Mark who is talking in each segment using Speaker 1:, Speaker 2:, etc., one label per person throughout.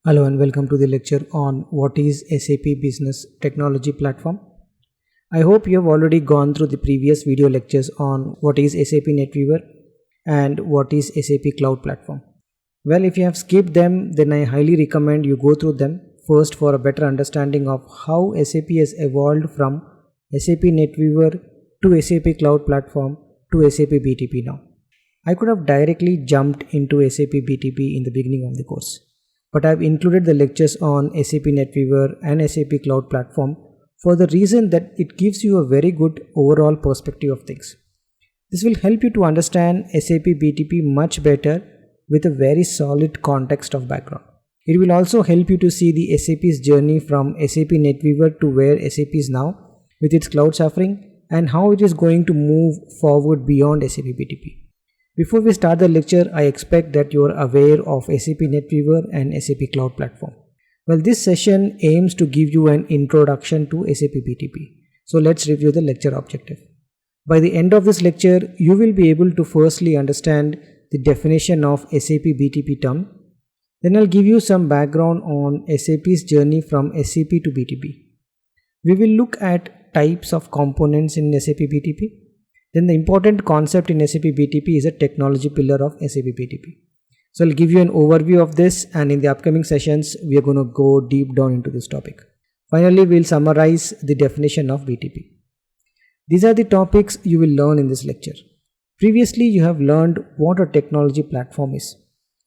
Speaker 1: Hello and welcome to the lecture on what is SAP Business Technology Platform. I hope you have already gone through the previous video lectures on what is SAP NetWeaver and what is SAP Cloud Platform. Well, if you have skipped them, then I highly recommend you go through them first for a better understanding of how SAP has evolved from SAP NetWeaver to SAP Cloud Platform to SAP BTP now. I could have directly jumped into SAP BTP in the beginning of the course, but I have included the lectures on SAP NetWeaver and SAP Cloud Platform for the reason that it gives you a very good overall perspective of things. This will help you to understand SAP BTP much better with a very solid context of background. It will also help you to see the SAP's journey from SAP NetWeaver to where SAP is now with its cloud offering and how it is going to move forward beyond SAP BTP. Before we start the lecture, I expect that you are aware of SAP NetWeaver and SAP Cloud Platform. Well, this session aims to give you an introduction to SAP BTP. So let's review the lecture objective. By the end of this lecture, you will be able to firstly understand the definition of SAP BTP term. Then I'll give you some background on SAP's journey from SAP to BTP. We will look at types of components in SAP BTP. Then the important concept in SAP BTP is a technology pillar of SAP BTP. So I'll give you an overview of this, and in the upcoming sessions we are going to go deep down into this topic. Finally, we'll summarize the definition of BTP. These are the topics you will learn in this lecture. Previously you have learned what a technology platform is.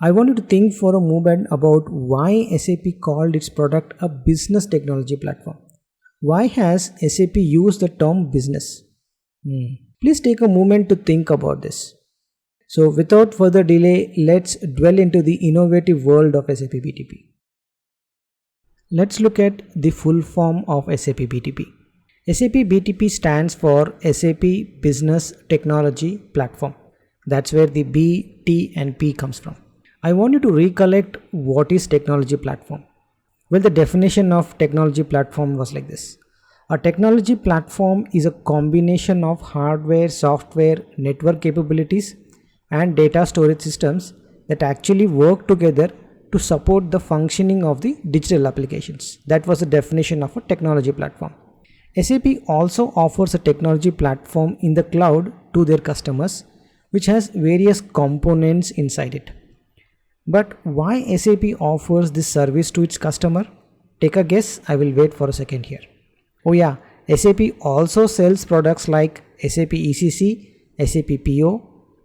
Speaker 1: I want you to think for a moment about why SAP called its product a business technology platform. Why has SAP used the term business? Please take a moment to think about this. So without further delay, let's dwell into the innovative world of SAP BTP. Let's look at the full form of SAP BTP. SAP BTP stands for SAP Business Technology Platform. That's where the B, T and P comes from. I want you to recollect what is technology platform. Well, the definition of technology platform was like this. A technology platform is a combination of hardware, software, network capabilities and data storage systems that actually work together to support the functioning of the digital applications. That was the definition of a technology platform. SAP also offers a technology platform in the cloud to their customers, which has various components inside it. But why SAP offers this service to its customer? Take a guess. I will wait for a second here. Oh yeah, SAP also sells products like SAP ECC, SAP PO,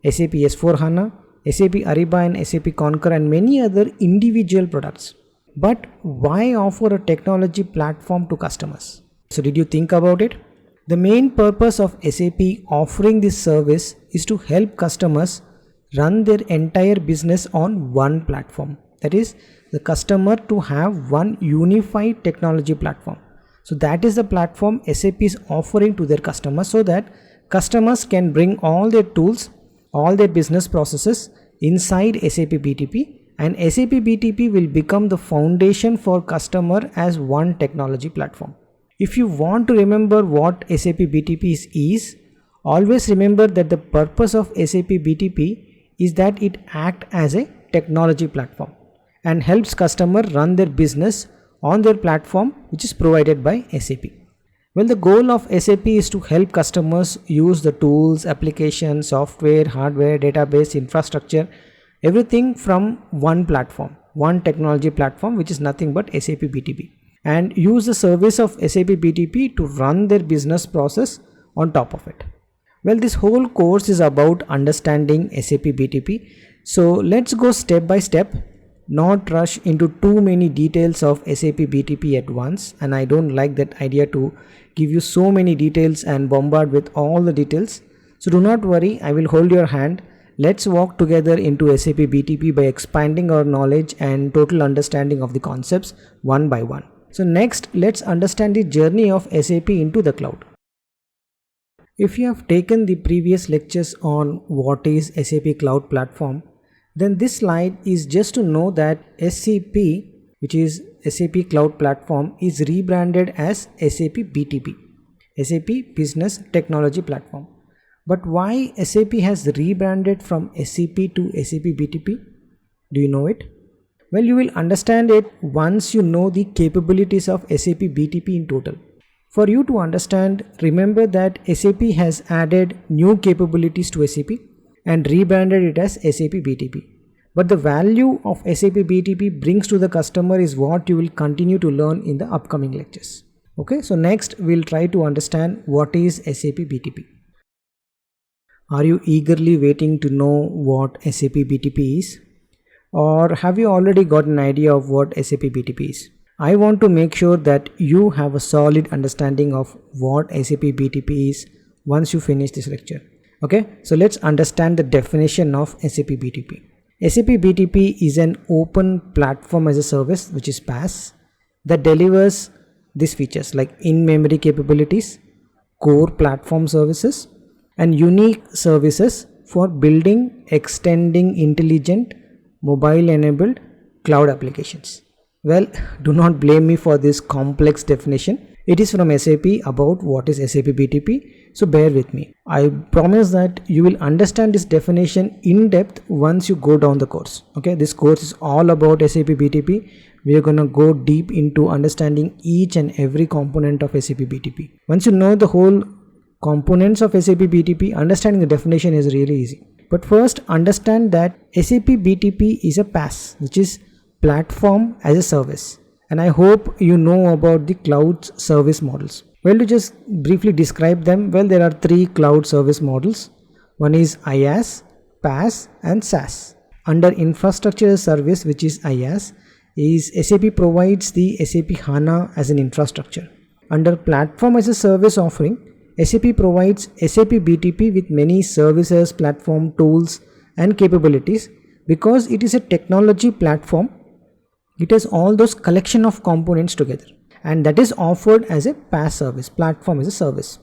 Speaker 1: SAP S4HANA, SAP Ariba and SAP Concur and many other individual products. But why offer a technology platform to customers? So did you think about it? The main purpose of SAP offering this service is to help customers run their entire business on one platform. That is, the customer to have one unified technology platform. So that is the platform SAP is offering to their customers so that customers can bring all their tools, all their business processes inside SAP BTP, and SAP BTP will become the foundation for customer as one technology platform. If you want to remember what SAP BTP is, always remember that the purpose of SAP BTP is that it acts as a technology platform and helps customer run their business on their platform which is provided by SAP. Well, the goal of SAP is to help customers use the tools, applications, software, hardware, database, infrastructure, everything from one platform, one technology platform which is nothing but SAP BTP, and use the service of SAP BTP to run their business process on top of it. Well, this whole course is about understanding SAP BTP. So let's go step by step, not rush into too many details of SAP BTP at once, and I don't like that idea to give you so many details and bombard with all the details. So do not worry, I will hold your hand. Let's walk together into SAP BTP by expanding our knowledge and total understanding of the concepts one by one. So next, let's understand the journey of SAP into the cloud. If you have taken the previous lectures on what is SAP Cloud Platform, then this slide is just to know that SAP, which is SAP Cloud Platform, is rebranded as SAP BTP, SAP Business Technology Platform. But why SAP has rebranded from SAP to SAP BTP? Do you know it? Well, you will understand it once you know the capabilities of SAP BTP in total. For you to understand, remember that SAP has added new capabilities to SAP and rebranded it as SAP BTP. But the value of SAP BTP brings to the customer is what you will continue to learn in the upcoming lectures. Okay, so next we'll try to understand what is SAP BTP. Are you eagerly waiting to know what SAP BTP is? Or have you already got an idea of what SAP BTP is? I want to make sure that you have a solid understanding of what SAP BTP is once you finish this lecture. Okay, so let's understand the definition of SAP BTP. SAP BTP is an open platform as a service, which is PaaS, that delivers these features like in-memory capabilities, core platform services, and unique services for building, extending intelligent, mobile-enabled cloud applications. Well, do not blame me for this complex definition. It is from SAP about what is SAP BTP, so bear with me. I promise that you will understand this definition in depth once you go down the course. Okay, this course is all about SAP BTP. We are gonna go deep into understanding each and every component of SAP BTP. Once you know the whole components of SAP BTP, understanding the definition is really easy. But first, understand that SAP BTP is a PaaS, which is platform as a service. And I hope you know about the cloud service models. Well, to just briefly describe them, well, there are three cloud service models. One is IaaS, PaaS, and SaaS. Under infrastructure as a service, which is IaaS, is SAP provides the SAP HANA as an infrastructure. Under platform as a service offering, SAP provides SAP BTP with many services, platform, tools, and capabilities. Because it is a technology platform, it has all those collection of components together, and that is offered as a PaaS service, platform as a service.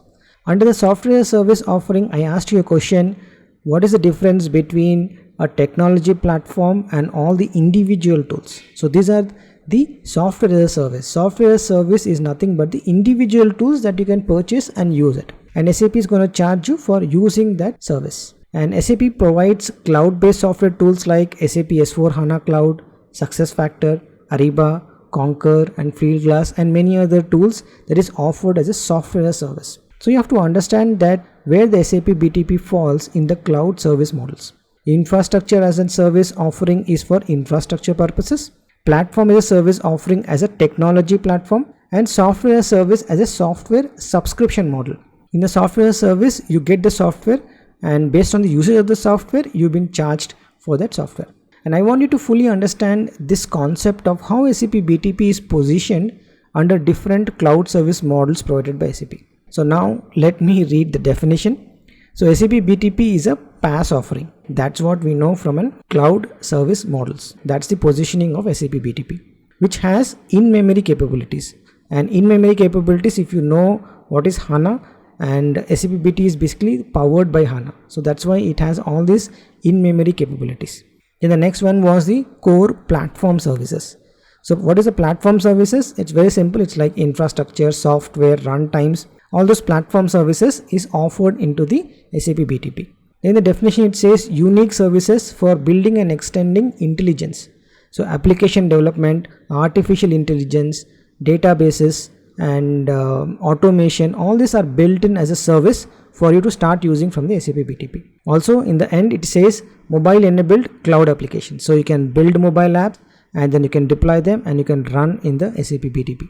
Speaker 1: Under the software as a service offering, I asked you a question: what is the difference between a technology platform and all the individual tools? So these are the software as a service. Software as a service is nothing but the individual tools that you can purchase and use it, and SAP is going to charge you for using that service. And SAP provides cloud-based software tools like SAP S4 HANA Cloud, SuccessFactor, Ariba, Concur, and Fieldglass, and many other tools that is offered as a software as a service. So you have to understand that where the SAP BTP falls in the cloud service models. Infrastructure as a service offering is for infrastructure purposes, platform as a service offering as a technology platform, and software as a service as a software subscription model. In the software as a service, you get the software, and based on the usage of the software, you've been charged for that software. And I want you to fully understand this concept of how SAP BTP is positioned under different cloud service models provided by SAP. So now let me read the definition. So SAP BTP is a PaaS offering. That's what we know from a cloud service models. That's the positioning of SAP BTP, which has in-memory capabilities. And in-memory capabilities, if you know what is HANA, and SAP BTP is basically powered by HANA. So that's why it has all these in-memory capabilities. Then the next one was the core platform services. So what is the platform services? It's very simple. It's like infrastructure, software, runtimes. All those platform services is offered into the SAP BTP. In the definition, it says unique services for building and extending intelligence. So application development, artificial intelligence, databases, and automation, all these are built in as a service for you to start using from the SAP BTP. Also in the end, it says mobile enabled cloud applications. So you can build mobile apps and then you can deploy them and you can run in the SAP BTP.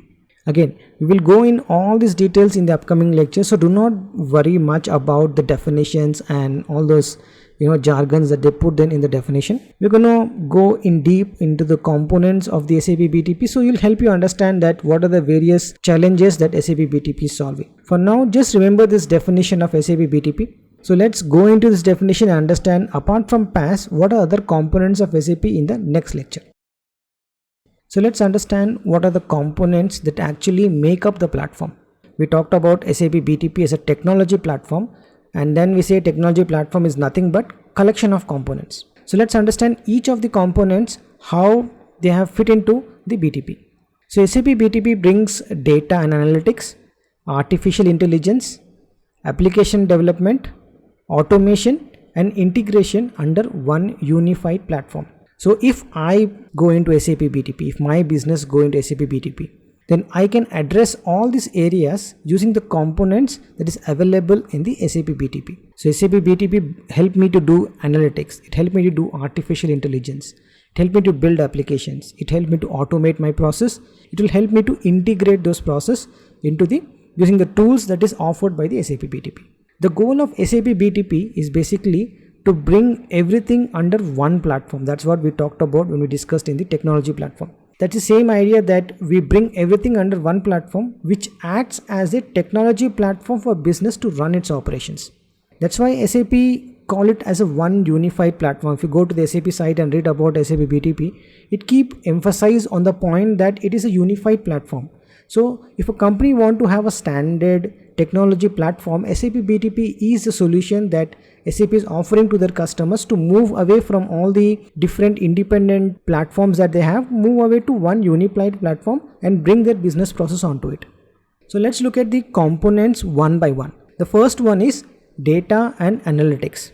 Speaker 1: Again, we will go in all these details in the upcoming lecture, so do not worry much about the definitions and all those jargons that they put in the definition. We're gonna go in deep into the components of the SAP BTP, so you'll help you understand that what are the various challenges that SAP BTP is solving. For now, just remember this definition of SAP BTP. So let's go into this definition and understand, apart from PaaS, what are other components of SAP in the next lecture. So let's understand what are the components that actually make up the platform. We talked about SAP BTP as a technology platform, and then we say technology platform is nothing but collection of components. So let's understand each of the components, how they have fit into the BTP. So SAP BTP brings data and analytics, artificial intelligence, application development, automation and integration under one unified platform. So if I go into SAP BTP, if my business go into SAP BTP, then I can address all these areas using the components that is available in the SAP BTP. So SAP BTP helped me to do analytics. It helped me to do artificial intelligence. It helped me to build applications. It helped me to automate my process. It will help me to integrate those processes into using the tools that is offered by the SAP BTP. The goal of SAP BTP is basically to bring everything under one platform. That's what we talked about when we discussed in the technology platform. That's the same idea, that we bring everything under one platform, which acts as a technology platform for business to run its operations. That's why SAP call it as a one unified platform. If you go to the SAP site and read about SAP BTP, it keep emphasize on the point that it is a unified platform. So if a company want to have a standard technology platform, SAP BTP is the solution that SAP is offering to their customers to move away from all the different independent platforms that they have, move away to one unified platform and bring their business process onto it. So let's look at the components one by one. The first one is data and analytics.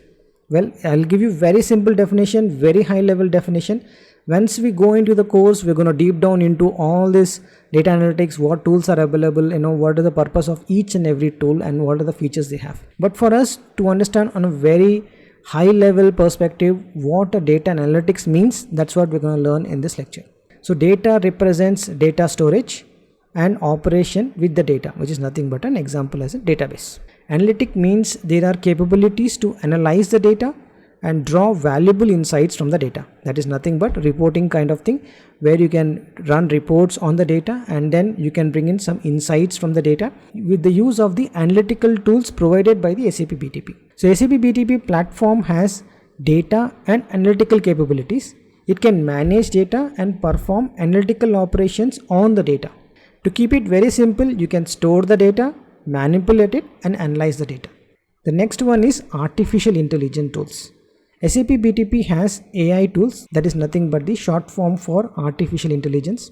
Speaker 1: Well, I'll give you very simple definition, very high level definition. Once we go into the course, we're going to deep down into all this data analytics, what tools are available, what is the purpose of each and every tool and what are the features they have. But for us to understand on a very high level perspective what a data analytics means, that's what we're going to learn in this lecture. So data represents data storage and operation with the data, which is nothing but an example as a database. Analytic means there are capabilities to analyze the data and draw valuable insights from the data. That is nothing but reporting kind of thing, where you can run reports on the data and then you can bring in some insights from the data with the use of the analytical tools provided by the SAP BTP. So SAP BTP platform has data and analytical capabilities. It can manage data and perform analytical operations on the data. To keep it very simple, you can store the data, manipulate it and analyze the data. The next one is artificial intelligence tools. SAP BTP has AI tools, that is nothing but the short form for artificial intelligence,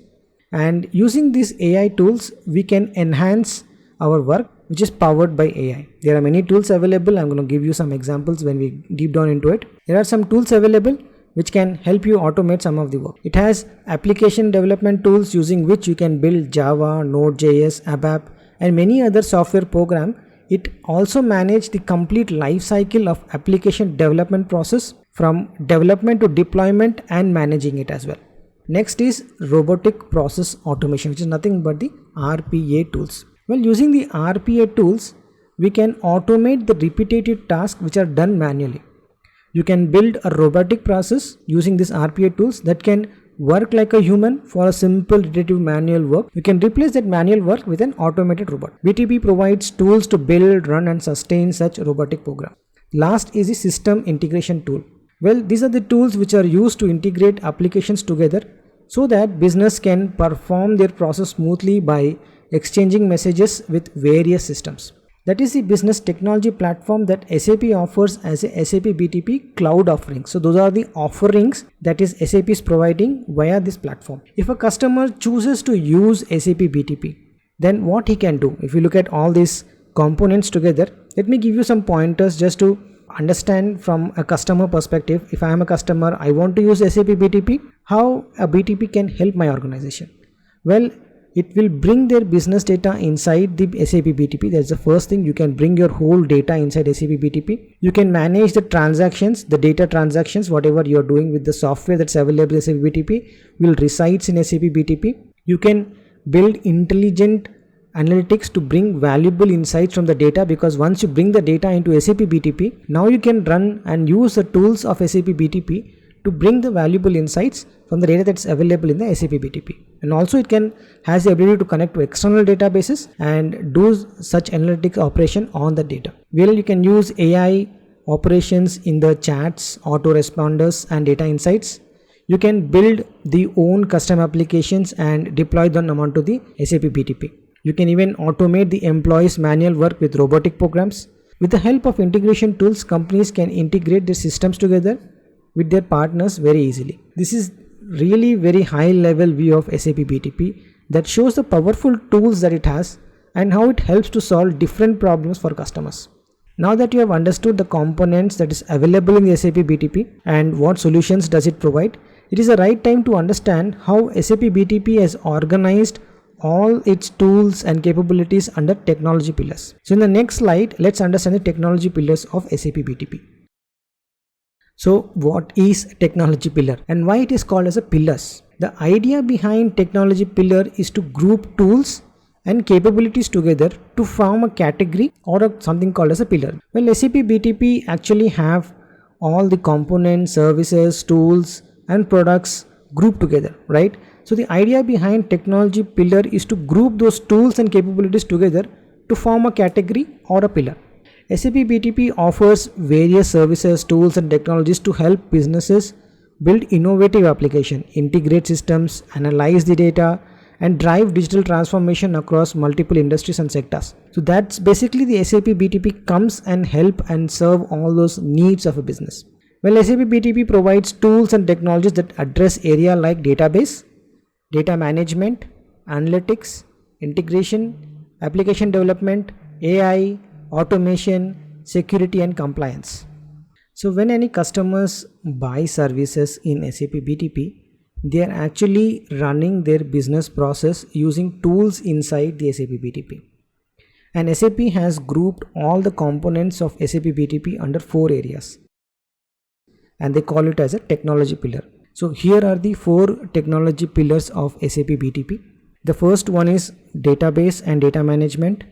Speaker 1: and using these AI tools we can enhance our work which is powered by AI. There are many tools available. I'm going to give you some examples when we deep down into it. There are some tools available which can help you automate some of the work. It has application development tools using which you can build Java, Node.js, ABAP and many other software programs. It also manages the complete life cycle of application development process from development to deployment and managing it as well. Next is robotic process automation, which is nothing but the RPA tools. Well, using the RPA tools, we can automate the repetitive tasks which are done manually. You can build a robotic process using these RPA tools that can work like a human for a simple repetitive manual work. You can replace that manual work with an automated robot. BTP provides tools to build, run and sustain such robotic programs. Last is the system integration tool. Well, these are the tools which are used to integrate applications together so that business can perform their process smoothly by exchanging messages with various systems. That is the business technology platform that SAP offers as a SAP BTP cloud offering. So those are the offerings that is SAP is providing via this platform. If a customer chooses to use SAP BTP, then what he can do? If you look at all these components together, let me give you some pointers just to understand from a customer perspective. If I am a customer, I want to use SAP BTP, how a BTP can help my organization? Well, it will bring their business data inside the SAP BTP. That's the first thing. You can bring your whole data inside SAP BTP. You can manage the transactions, the data transactions, whatever you're doing with the software that's available in SAP BTP will resides in SAP BTP. You can build intelligent analytics to bring valuable insights from the data, because once you bring the data into SAP BTP, now you can run and use the tools of SAP BTP to bring the valuable insights from the data that's available in the SAP BTP. And also it has the ability to connect to external databases and do such analytic operation on the data. Well, you can use AI operations in the chats, autoresponders and data insights. You can build the own custom applications and deploy them onto the SAP BTP. You can even automate the employees' manual work with robotic programs. With the help of integration tools, companies can integrate their systems together with their partners very easily. This is really very high level view of SAP BTP that shows the powerful tools that it has and how it helps to solve different problems for customers. Now that you have understood the components that is available in the SAP BTP and what solutions does it provide, it is the right time to understand how SAP BTP has organized all its tools and capabilities under technology pillars. So in the next slide, let's understand the technology pillars of SAP BTP. So what is technology pillar and why it is called as a pillars? The idea behind technology pillar is to group tools and capabilities together to form a category or something called as a pillar. Well, SAP BTP actually have all the components, services, tools and products grouped together, right? So the idea behind technology pillar is to group those tools and capabilities together to form a category or a pillar. SAP BTP offers various services, tools and technologies to help businesses build innovative applications, integrate systems, analyze the data and drive digital transformation across multiple industries and sectors. So that's basically the SAP BTP comes and help and serve all those needs of a business. Well, SAP BTP provides tools and technologies that address areas like database, data management, analytics, integration, application development, AI, automation, security and compliance. So when any customers buy services in SAP BTP, they are actually running their business process using tools inside the SAP BTP. And SAP has grouped all the components of SAP BTP under 4 areas. And they call it as a technology pillar. So here are the 4 technology pillars of SAP BTP. The first one is database and data management.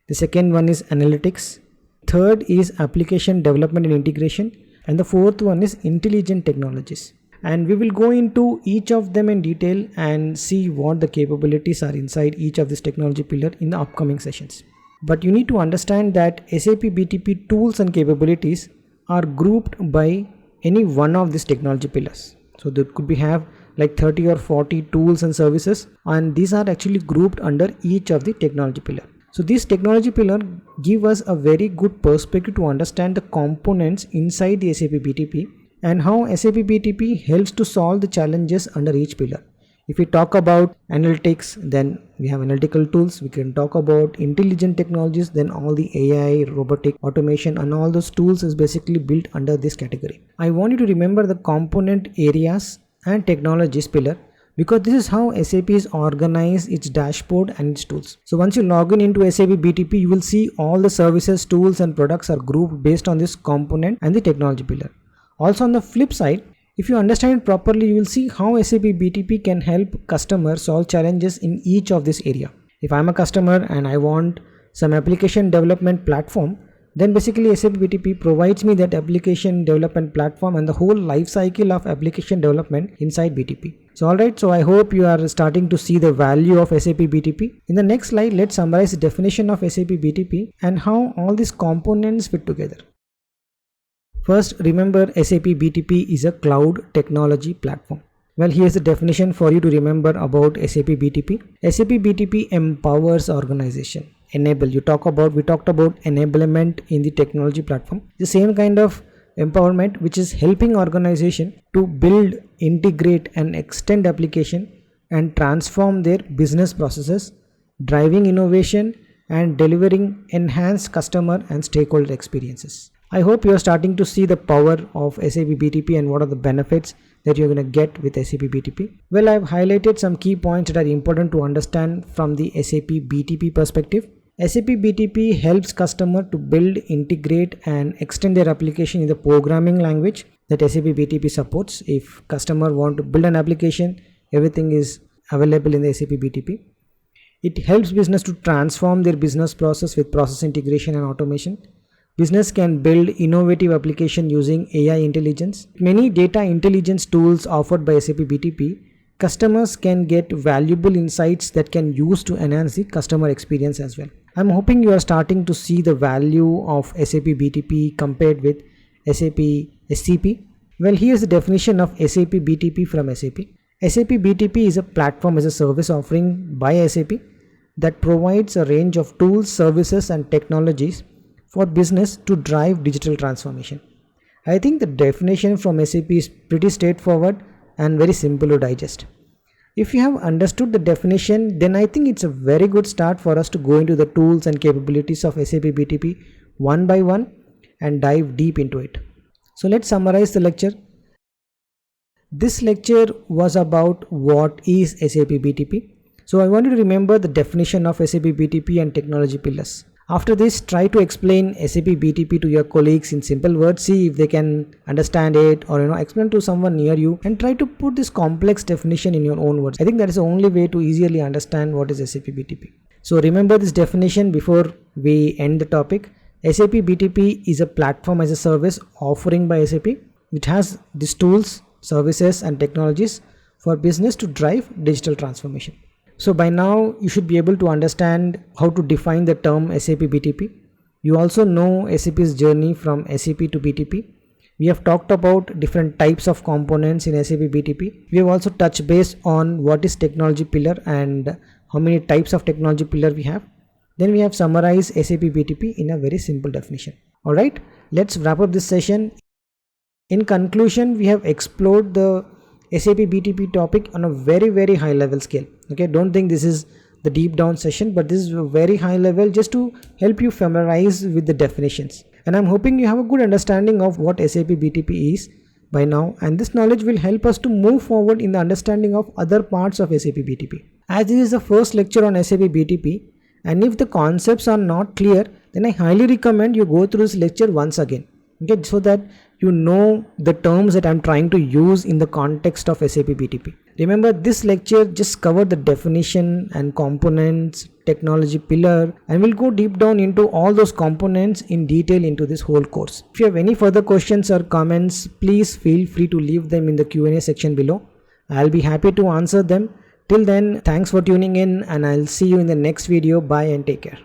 Speaker 1: The second one is analytics. Third is application development and integration. And the fourth one is intelligent technologies. And we will go into each of them in detail and see what the capabilities are inside each of this technology pillar in the upcoming sessions. But you need to understand that SAP BTP tools and capabilities are grouped by any one of these technology pillars. So there could be have like 30 or 40 tools and services, and these are actually grouped under each of the technology pillar. So this technology pillar give us a very good perspective to understand the components inside the SAP BTP and how SAP BTP helps to solve the challenges under each pillar. If we talk about analytics, then we have analytical tools. We can talk about intelligent technologies, then all the AI, robotic, automation and all those tools is basically built under this category. I want you to remember the component areas and technologies pillar because this is how SAP is organized its dashboard and its tools. So once you log in into SAP BTP, you will see all the services, tools and products are grouped based on this component and the technology pillar. Also on the flip side, if you understand it properly, you will see how SAP BTP can help customers solve challenges in each of this area. If I'm a customer and I want some application development platform, then basically SAP BTP provides me that application development platform and the whole life cycle of application development inside BTP. So alright, so I hope you are starting to see the value of SAP BTP. In the next slide, let's summarize the definition of SAP BTP and how all these components fit together. First, remember SAP BTP is a cloud technology platform. Well, here's the definition for you to remember about SAP BTP. SAP BTP empowers organization. Enable. We talked about enablement in the technology platform. The same kind of empowerment which is helping organization to build, integrate and extend application and transform their business processes, driving innovation and delivering enhanced customer and stakeholder experiences. I hope you are starting to see the power of SAP BTP and what are the benefits that you're going to get with SAP BTP. Well, I've highlighted some key points that are important to understand from the SAP BTP perspective. SAP BTP helps customer to build, integrate and extend their application in the programming language that SAP BTP supports. If customer want to build an application, everything is available in the SAP BTP. It helps business to transform their business process with process integration and automation. Business can build innovative application using AI intelligence. Many data intelligence tools offered by SAP BTP, customers can get valuable insights that can use to enhance the customer experience as well. I'm hoping you are starting to see the value of SAP BTP compared with SAP SCP. Well, here's the definition of SAP BTP from SAP. SAP BTP is a platform as a service offering by SAP that provides a range of tools, services and technologies for business to drive digital transformation. I think the definition from SAP is pretty straightforward and very simple to digest. If you have understood the definition, then I think it's a very good start for us to go into the tools and capabilities of SAP BTP one by one and dive deep into it. So let's summarize the lecture. This lecture was about what is SAP BTP. So I want you to remember the definition of SAP BTP and technology pillars. After this, try to explain SAP BTP to your colleagues in simple words. See if they can understand it, or explain to someone near you, and try to put this complex definition in your own words. I think that is the only way to easily understand what is SAP BTP. So remember this definition before we end the topic. SAP BTP is a platform as a service offering by SAP, which has these tools, services and technologies for business to drive digital transformation. So by now you should be able to understand how to define the term SAP BTP. You also know SAP's journey from SAP to BTP. We have talked about different types of components in SAP BTP. We have also touched base on what is technology pillar and how many types of technology pillar we have. Then we have summarized SAP BTP in a very simple definition. Alright, let's wrap up this session. In conclusion, we have explored the SAP BTP topic on a very high level scale. Okay, don't think this is the deep down session, but this is a very high level just to help you familiarize with the definitions. And I'm hoping you have a good understanding of what SAP BTP is by now, and this knowledge will help us to move forward in the understanding of other parts of SAP BTP. As this is the first lecture on SAP BTP, and if the concepts are not clear, then I highly recommend you go through this lecture once again. Okay, so that you know the terms that I'm trying to use in the context of SAP BTP. Remember, this lecture just covered the definition and components, technology pillar, and we'll go deep down into all those components in detail into this whole course. If you have any further questions or comments, please feel free to leave them in the Q&A section below. I'll be happy to answer them. Till then, thanks for tuning in, and I'll see you in the next video. Bye and take care.